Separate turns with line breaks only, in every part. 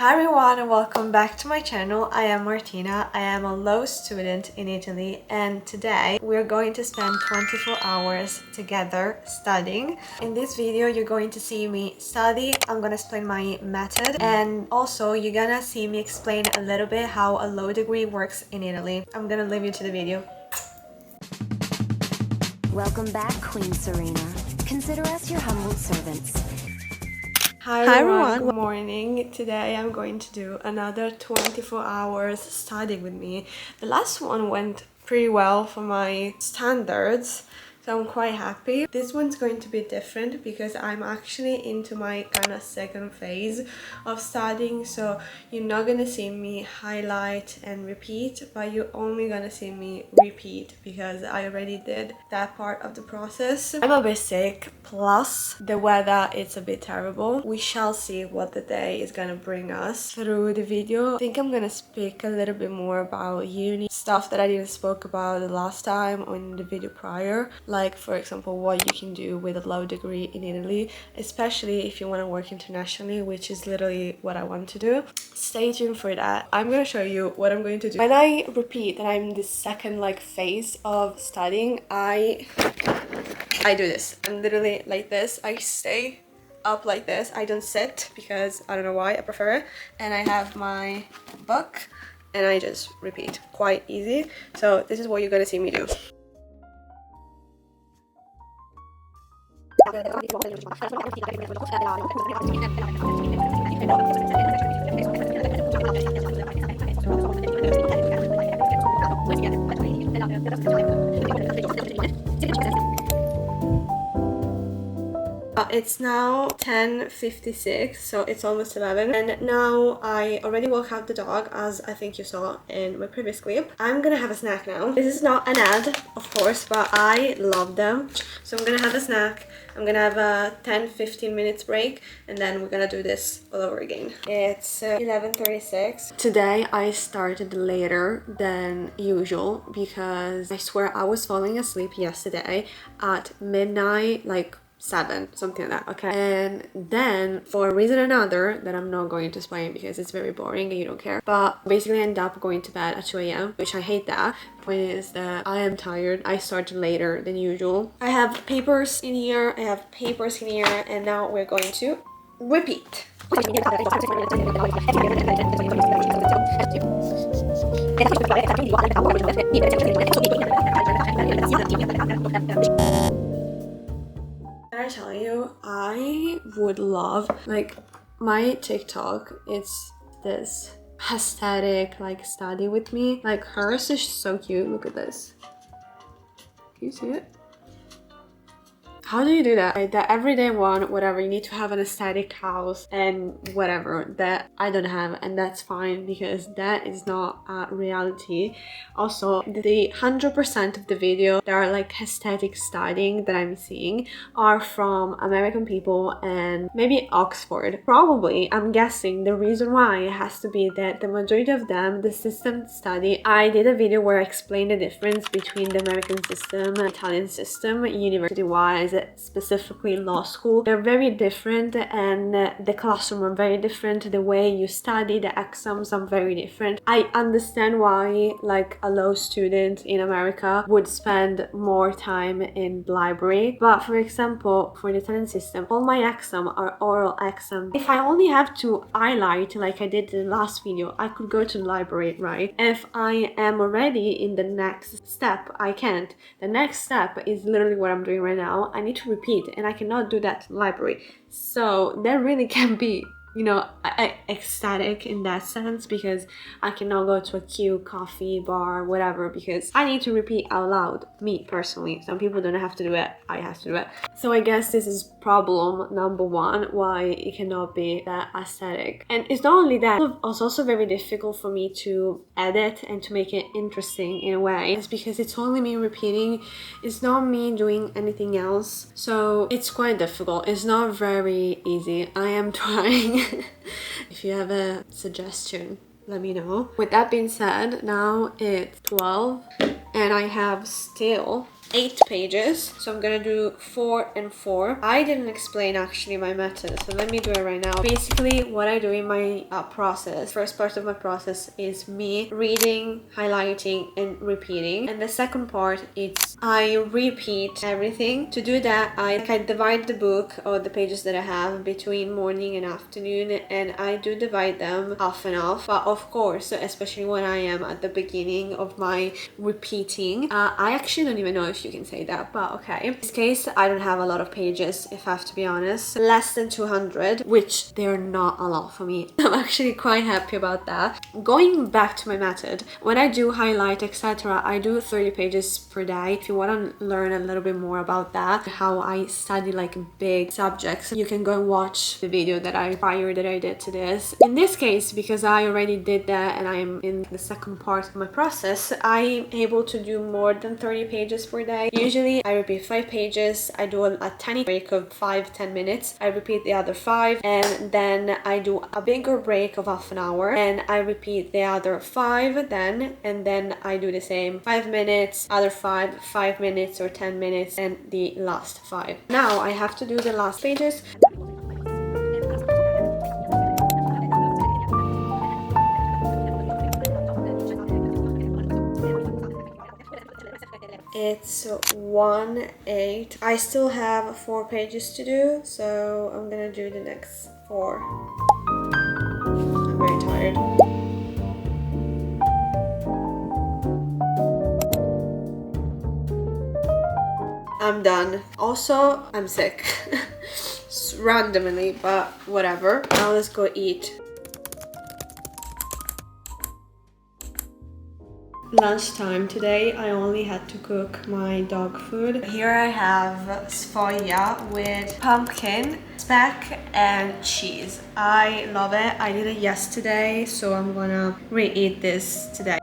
Hi everyone and welcome back to my channel. I am Martina. I am a law student in Italy and today we're going to spend 24 hours together studying. In this video you're going to see me study, I'm gonna explain my method, and also you're gonna see me explain a little bit how a law degree works in Italy. I'm gonna leave you to the video.
Welcome back, Queen Serena. Consider us your humble servants.
Hi everyone, good morning. Today I'm going to do another 24 hours studying with me. The last one went pretty well for my standards, so I'm quite happy. This one's going to be different because I'm actually into my kind of second phase of studying, so you're not gonna see me highlight and repeat, but you're only gonna see me repeat because I already did that part of the process. I'm a bit sick, plus the weather is a bit terrible. We shall see what the day is gonna bring us. Through the video I think I'm gonna speak a little bit more about uni stuff that I didn't spoke about the last time or in the video prior, like for example what you can do with a law degree in Italy, especially if you want to work internationally, which is literally what I want to do. Stay tuned for that. I'm gonna show you what I'm going to do when I repeat that I'm in the second phase of studying. I do this. I'm literally like this. I stay up like this. I don't sit because I don't know why, I prefer it. And I have my book and I just repeat. Quite easy. So this is what you're gonna see me do. It's now 10:56, so it's almost 11, and now I already woke up the dog, as I think you saw in my previous clip. I'm gonna have a snack now. This is not an ad, of course, but I love them, so I'm gonna have a snack. I'm gonna have a 10-15 minutes break and then we're gonna do this all over again. It's 11:36. Today I started later than usual because I swear I was falling asleep yesterday at midnight, like 7, something like that, okay? And then for a reason or another that I'm not going to explain because it's very boring and you don't care, but basically I end up going to bed at 2 a.m, which I hate that. The point is that I am tired. I started later than usual. I have papers in here, and now we're going to repeat. Can I tell you, I would love, like, my TikTok, it's this aesthetic, like, study with me. Like, hers is so cute. Look at this. Can you see it? How do you do that? Like, the everyday one, whatever, you need to have an aesthetic house and whatever, that I don't have, and that's fine because that is not a reality. Also, the 100% of the video that are like aesthetic studying that I'm seeing are from American people and maybe Oxford. Probably, I'm guessing the reason why it has to be that the majority of them, the system study, I did a video where I explained the difference between the American system and Italian system, university-wise, specifically law school. They're very different, and the classroom are very different. The way you study, the exams are very different. I understand why like a law student in America would spend more time in the library, but for example for the Italian system, all my exams are oral exams. If I only have to highlight like I did in the last video, I could go to the library, right? If I am already in the next step, I can't. The next step is literally what I'm doing right now. I need to repeat, and I cannot do that in the library. So there really can be, you know, ecstatic in that sense, because I cannot go to a queue, coffee bar, whatever, because I need to repeat out loud. Me personally, some people don't have to do it, I have to do it. So I guess this is problem number one, why it cannot be that aesthetic. And it's not only that, it's also very difficult for me to edit and to make it interesting in a way. It's because it's only me repeating, it's not me doing anything else, so it's quite difficult. It's not very easy. I am trying. If you have a suggestion, let me know. With that being said, now it's 12 and I have still 8 pages, so I'm gonna do 4 and 4. I didn't explain actually my method, so let me do it right now. Basically, what I do in my process, first part of my process is me reading, highlighting, and repeating, and the second part is I repeat everything. To do that, I divide the book or the pages that I have between morning and afternoon, and I do divide them half and half. But of course, especially when I am at the beginning of my repeating, I actually don't even know if you can say that, but okay. In this case, I don't have a lot of pages, if I have to be honest. Less than 200, which they're not a lot for me. I'm actually quite happy about that. Going back to my method, when I do highlight, etc., I do 30 pages per day. If you want to learn a little bit more about that, how I study like big subjects, you can go and watch the video that I did to this. In this case, because I already did that and I'm in the second part of my process, I'm able to do more than 30 pages per day. Usually I repeat 5 pages, I do a tiny break of 5-10 minutes, I repeat the other 5, and then I do a bigger break of half an hour and I repeat the other 5 then, and then I do the same 5 minutes, other 5 minutes or 10 minutes, and the last 5. Now I have to do the last pages. It's 1:08. I still have 4 pages to do, so I'm gonna do the next 4. I'm very tired. I'm done. Also, I'm sick. Randomly, but whatever. Now let's go eat. Lunchtime. Today I only had to cook my dog food. Here I have sfoglia with pumpkin, speck, and cheese. I love it. I did it yesterday, so I'm gonna re-eat this today.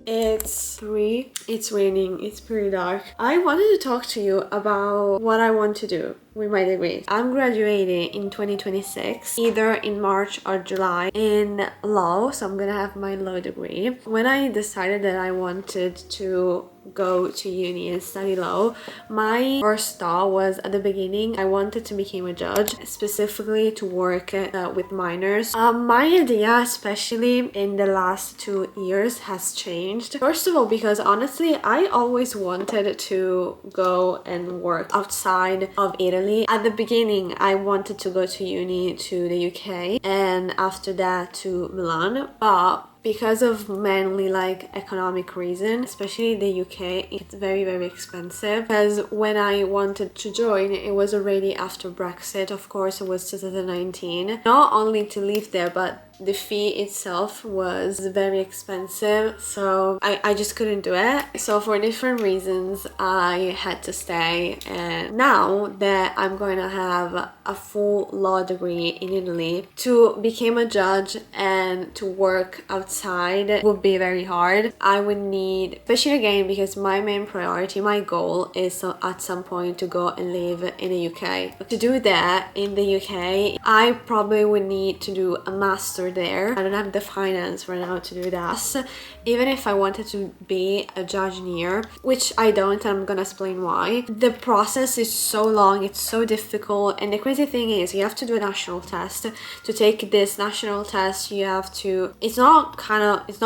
It's 3. It's raining. It's pretty dark. I wanted to talk to you about what I want to do with my degree. I'm graduating in 2026, either in March or July, in law, so I'm gonna have my law degree. When I decided that I wanted to go to uni and study law, my first thought was, at the beginning, I wanted to become a judge, specifically to work with minors. My idea, especially in the last 2 years, has changed. First of all, because honestly, I always wanted to go and work outside of Italy. At the beginning, I wanted to go to uni to the UK and after that to Milan, but because of mainly like economic reason, especially the UK, it's very, very expensive. Because when I wanted to join, it was already after Brexit. Of course, it was 2019. Not only to live there, but the fee itself was very expensive, so I just couldn't do it. So for different reasons, I had to stay. And now that I'm going to have a full law degree in Italy, to become a judge and to work outside would be very hard. I would need, especially again, because my main priority, my goal is at some point to go and live in the UK. But to do that in the UK, I probably would need to do a master there. I don't have the finance right now to do that. Even if I wanted to be a judge here, which I don't, and I'm gonna explain why. The process is so long, it's so difficult, and the crazy thing is you have to do a national test. To take this national test, you have to, it's not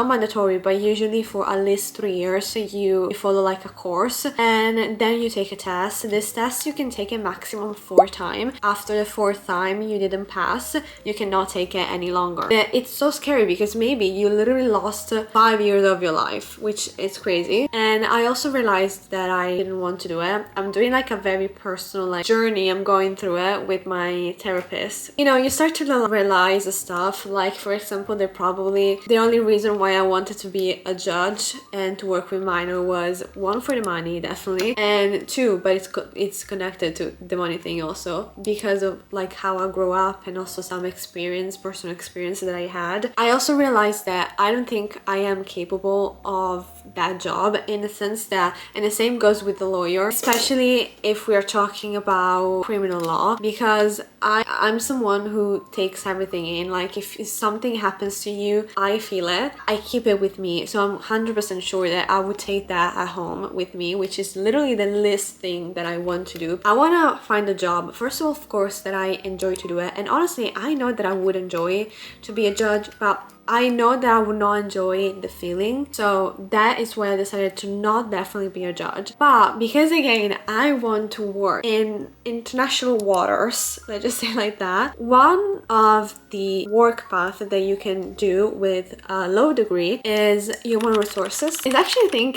mandatory, but usually for at least 3 years you follow like a course and then you take a test. This test you can take a maximum 4 times. After the 4th time you didn't pass, you cannot take it any longer. It's so scary because maybe you literally lost 5 years of your life, which is crazy. And I also realized that I didn't want to do it. I'm doing like a very personal like journey. I'm going through it with my therapist. You know, you start to realize stuff like, for example, the only reason why I wanted to be a judge and to work with minor was 1, for the money, definitely, and 2, but it's connected to the money thing also, because of like how I grew up and also some personal experience that I had. I also realized that I don't think I am capable of that job, in the sense that, and the same goes with the lawyer, especially if we are talking about criminal law, because I'm someone who takes everything in. Like if something happens to you, I feel feel it, I keep it with me. So I'm 100% sure that I would take that at home with me, which is literally the least thing that I want to do. I want to find a job, first of course, that I enjoy to do it. And honestly, I know that I would enjoy to be a judge, but I know that I would not enjoy the feeling. So that is why I decided to not definitely be a judge. But because again, I want to work in international waters, let's just say like that, one of the work path that you can do with a low degree is human resources. It's actually, I think,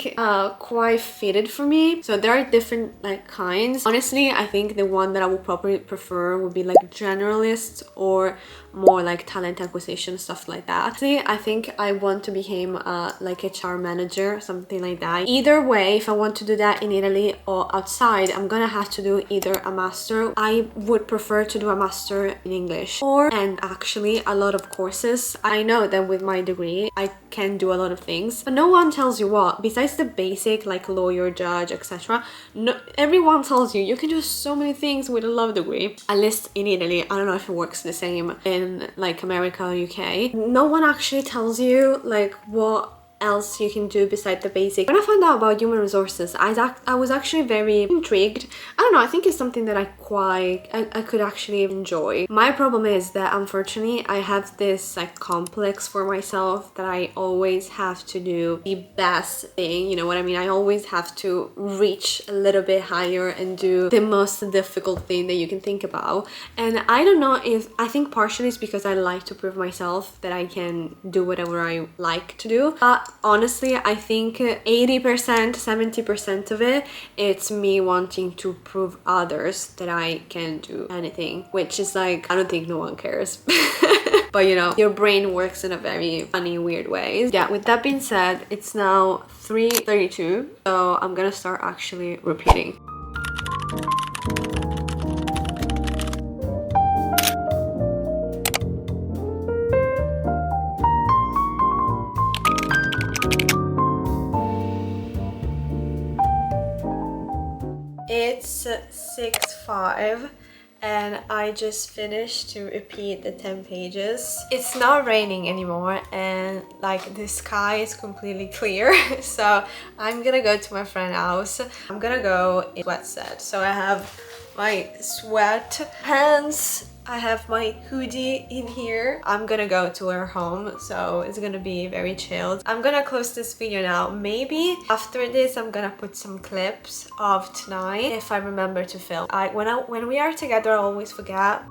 quite fitted for me. So there are different like kinds. Honestly, I think the one that I would probably prefer would be like generalist or more like talent acquisition, stuff like that. See, I think I want to become like HR manager, something like that. Either way, if I want to do that in Italy or outside, I'm gonna have to do either a master. I would prefer to do a master in English, and actually a lot of courses. I know that with my degree I can do a lot of things, but no one tells you what, besides the basic like lawyer, judge, etc. No, everyone tells you can do so many things with a law degree, at least in Italy. I don't know if it works the same in like America or UK. No one actually tells you like what else you can do besides the basic. When I found out about human resources, I was actually very intrigued. I don't know, I think it's something that I could actually enjoy. My problem is that unfortunately I have this like complex for myself that I always have to do the best thing, you know what I mean? I always have to reach a little bit higher and do the most difficult thing that you can think about. And I don't know if, I think partially it's because I like to prove myself that I can do whatever I like to do. But honestly, I think 80%, 70% of it, it's me wanting to prove others that I can do anything, which is like, I don't think no one cares. But you know, your brain works in a very funny, weird way. Yeah, with that being said, it's now 3:32, so I'm gonna start actually repeating. It's 6:05 and I just finished to repeat the 10 pages. It's not raining anymore and like the sky is completely clear. So I'm gonna go to my friend's house. I'm gonna go in sweatset. So I have my sweatpants, I have my hoodie in here. I'm gonna go to her home, so it's gonna be very chilled. I'm gonna close this video now. Maybe after this I'm gonna put some clips of tonight if I remember to film. When we are together I always forget.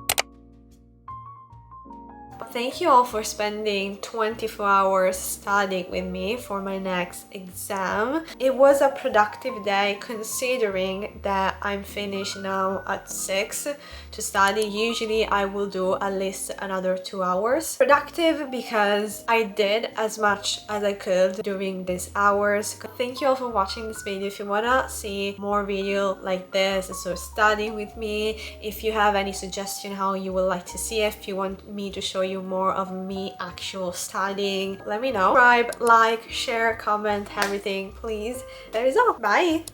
Thank you all for spending 24 hours studying with me for my next exam. It was a productive day considering that I'm finished now at 6 to study. Usually I will do at least another 2 hours. Productive because I did as much as I could during these hours. Thank you all for watching this video. If you wanna see more video like this, so studying with me, if you have any suggestion how you would like to see it, if you want me to show you more of me actual studying, let me know. Subscribe, like, share, comment, everything, please. That is all. Bye!